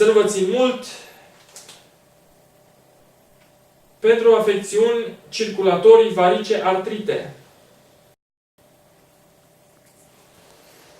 Să nu vă țin mult. Pentru afecțiuni circulatorii, varice, artrite.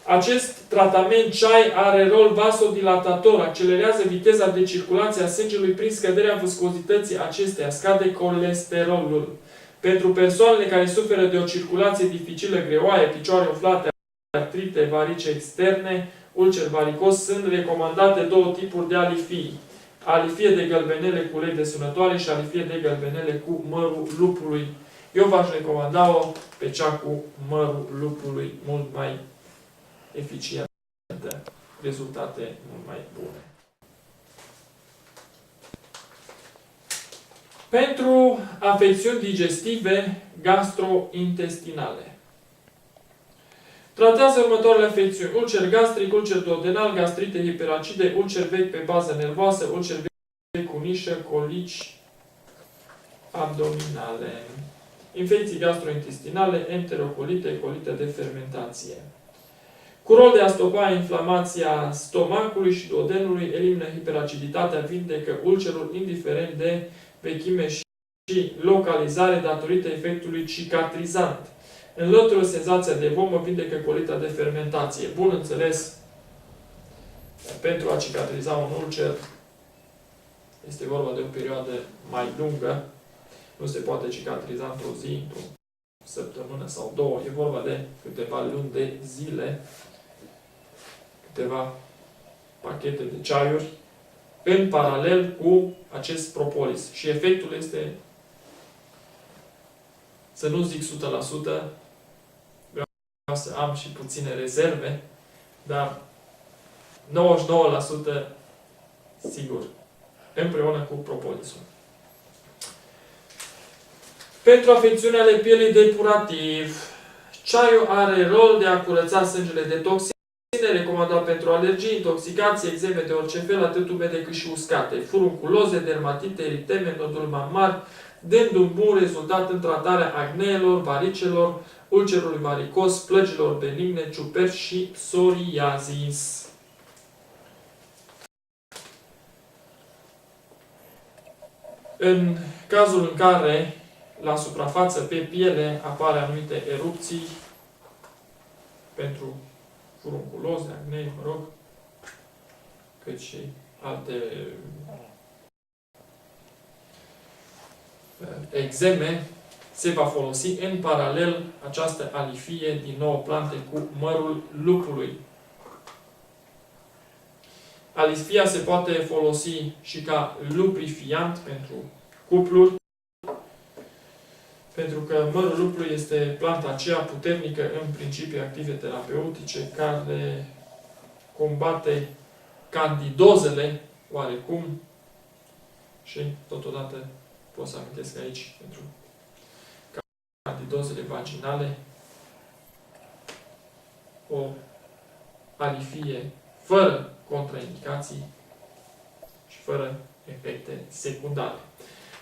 Acest tratament CHAI are rol vasodilatator, accelerează viteza de circulație a sângelui prin scăderea viscozității acesteia, scade colesterolul. Pentru persoanele care suferă de o circulație dificilă, greoaie, picioare umflate, artrite, varice externe, ulcer varicos, sunt recomandate două tipuri de alifii. Alifie de gălbenele cu ulei de sunătoare și alifie de gălbenele cu mărul lupului. Eu v-aș recomanda-o pe cea cu mărul lupului, mult mai eficientă, rezultate mult mai bune. Pentru afecțiuni digestive gastrointestinale. Tratează următoarele afecțiuni: ulcer gastric, ulcer duodenal, gastrite hiperacide, ulcer vechi pe bază nervoasă, ulcer vechi cu nișă, colici abdominale. Infecții gastrointestinale, enterocolite, colite de fermentație. Cu rol de a stopa inflamația stomacului și duodenului, elimină hiperaciditatea, vindecă ulcerul indiferent de vechime și localizare datorită efectului cicatrizant. Înlătură senzația de vomă, vindecă colita de fermentație. Bun înțeles, pentru a cicatriza un ulcer este vorba de o perioadă mai lungă. Nu se poate cicatriza într-o zi, într-o săptămână sau două. E vorba de câteva luni de zile, câteva pachete de ceaiuri, în paralel cu acest propolis. Și efectul este, să nu zic 100%, vreau să am și puține rezerve, dar 99% sigur, împreună cu propolisul. Pentru afecțiunile ale pielii depurativ, ceaiul are rol de a curăța sângele de toxine, recomandat pentru alergii, intoxicații, exeme de orice fel, atât umede cât și uscate, furunculoze, dermatite, eriteme, nodul mamar, dând un bun rezultat în tratarea acneelor, varicelor, ulcerului varicos, plăgilor benigne, ciuperci și psoriazis. În cazul în care la suprafață pe piele apare anumite erupții pentru furunculoze, acne, mă rog, cât și alte exeme, se va folosi în paralel această alifie din 9 plante cu mărul lupului. Alifia se poate folosi și ca lubrifiant pentru cupluri, pentru că mărul lupului este planta aceea puternică în principii active terapeutice care combate candidozele oarecum și totodată pot să amintesc aici pentru candidozele vaginale o alifie fără contraindicații și fără efecte secundare.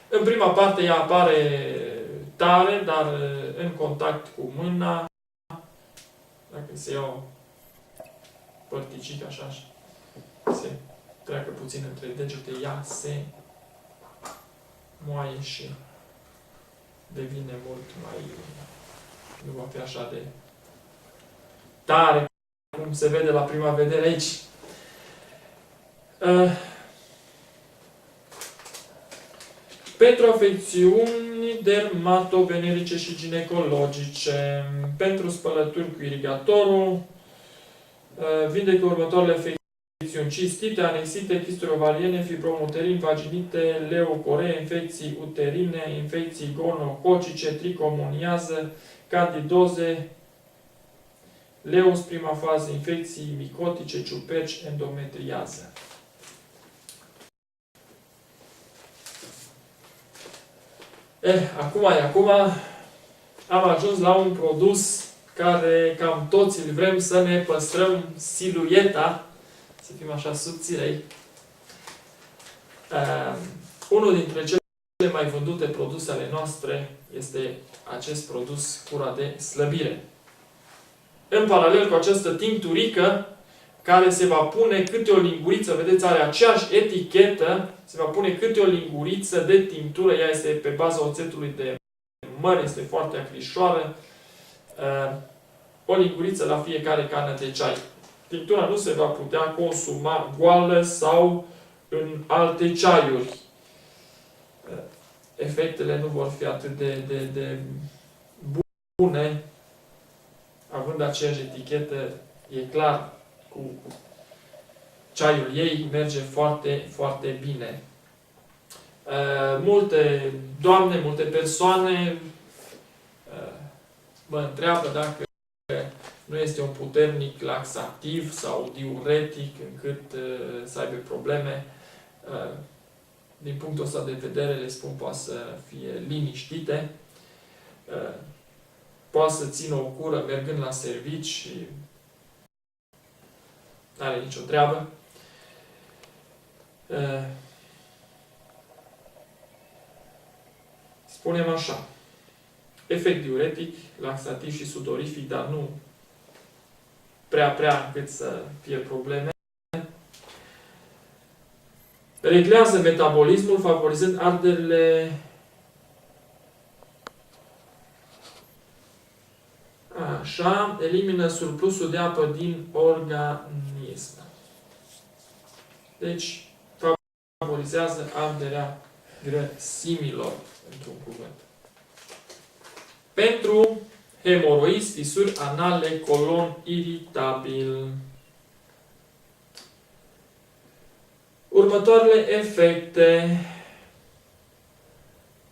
În prima parte ea apare tare, dar în contact cu mâna, dacă se ia o părticică așa, se treacă puțin între degete, ea se moaie și devine mult mai, nu va fi așa de tare, cum se vede la prima vedere aici. Pentru afecțiuni dermatovenerice și ginecologice, pentru spălături cu irigatorul, vindecă următoarele afecțiuni: cistite, anexite, chisturi ovariene, fibrom uterin, vaginite, leucoree, infecții uterine, infecții gonococice, tricomoniază, candidoze, leus prima fază, infecții micotice, ciuperci, endometriază. Acum am ajuns la un produs care cam toți îl vrem să ne păstrăm silueta, să fim așa subțirei. Unul dintre cele mai vândute produse ale noastre este acest produs, cura de slăbire. În paralel cu această tincturică, care se va pune câte o linguriță, vedeți, are aceeași etichetă, se va pune câte o linguriță de tinctură, ea este pe baza oțetului de măr, este foarte acrișoară, o linguriță la fiecare cană de ceai. Tinctura nu se va putea consuma goală sau în alte ceaiuri. Efectele nu vor fi atât de bune, având aceeași etichetă, e clar, cu ceaiul ei merge foarte, foarte bine. Multe doamne, multe persoane mă întreabă dacă nu este un puternic laxativ sau diuretic încât să aibă probleme. Din punctul ăsta de vedere, le spun, poate să fie liniștite, poate să țină o cură mergând la servici și nu are nicio treabă. Spunem așa, efect diuretic, laxativ și sudorific, dar nu prea încât să fie probleme. Reglează metabolismul, favorizând arderile așa, elimină surplusul de apă din organism. Deci, favorizează arderea grăsimilor, într-un cuvânt. Pentru hemoroizi, fisuri anale, colon iritabil. Următoarele efecte: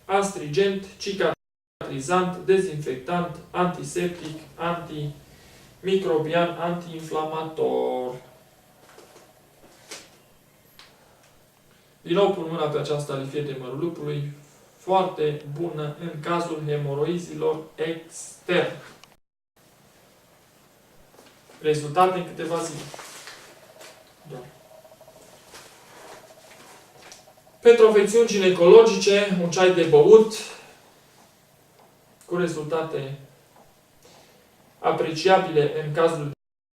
astringent, cicatrizant, dezinfectant, antiseptic, antimicrobian, antiinflamator. Din nou pun mâna pe această alifie de mărul lupului, foarte bună în cazul hemoroizilor extern. Rezultate în câteva zile. Da. Pentru afecțiuni ginecologice, un ceai de băut cu rezultate apreciabile în cazul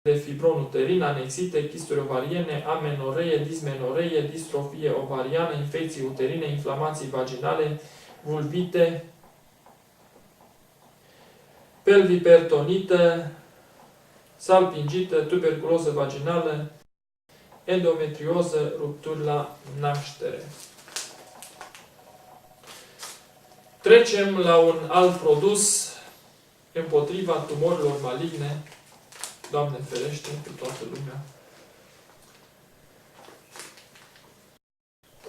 de fibron uterin, anexite, chisturi ovariene, amenoree, dismenoree, distrofie ovariană, infecții uterine, inflamații vaginale, vulvite, pelvipertonită, salpingită, tuberculoză vaginală, endometrioză, rupturi la naștere. Trecem la un alt produs împotriva tumorilor maligne. Doamne ferește cu toată lumea.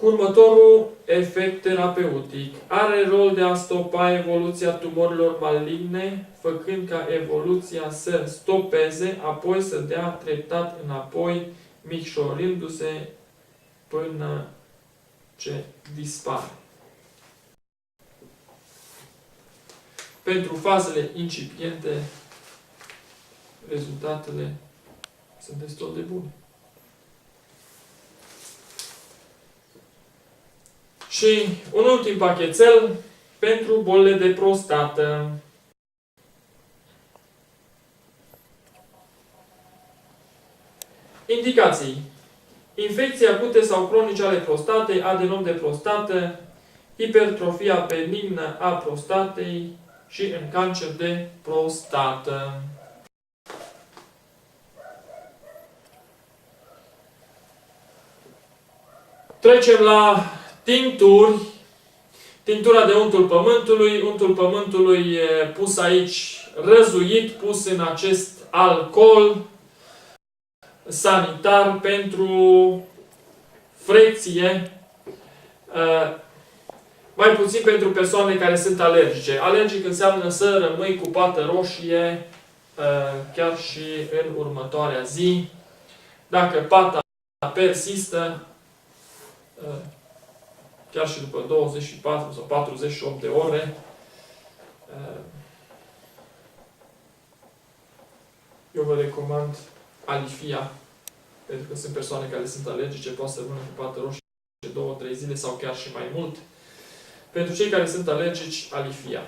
Următorul efect terapeutic. Are rol de a stopa evoluția tumorilor maligne, făcând ca evoluția să stopeze, apoi să dea treptat înapoi, micșorindu-se până ce dispare. Pentru fazele incipiente, rezultatele sunt destul de bune. Și un ultim pachetel pentru bolile de prostată. Indicații: infecții acute sau cronice ale prostatei, adenom de prostată, hipertrofia benignă a prostatei și în cancer de prostată. Trecem la tincturi. Tinctura de untul pământului. Untul pământului pus aici, răzuit, pus în acest alcool sanitar pentru frecție. Mai puțin pentru persoane care sunt alergice. Alergic înseamnă să rămâi cu pată roșie chiar și în următoarea zi. Dacă pata persistă, chiar și după 24 sau 48 de ore, eu vă recomand alifia, pentru că sunt persoane care sunt alergice, poate să rămână cu pată roșie 2-3 zile sau chiar și mai mult. Pentru cei care sunt alergici, alifia.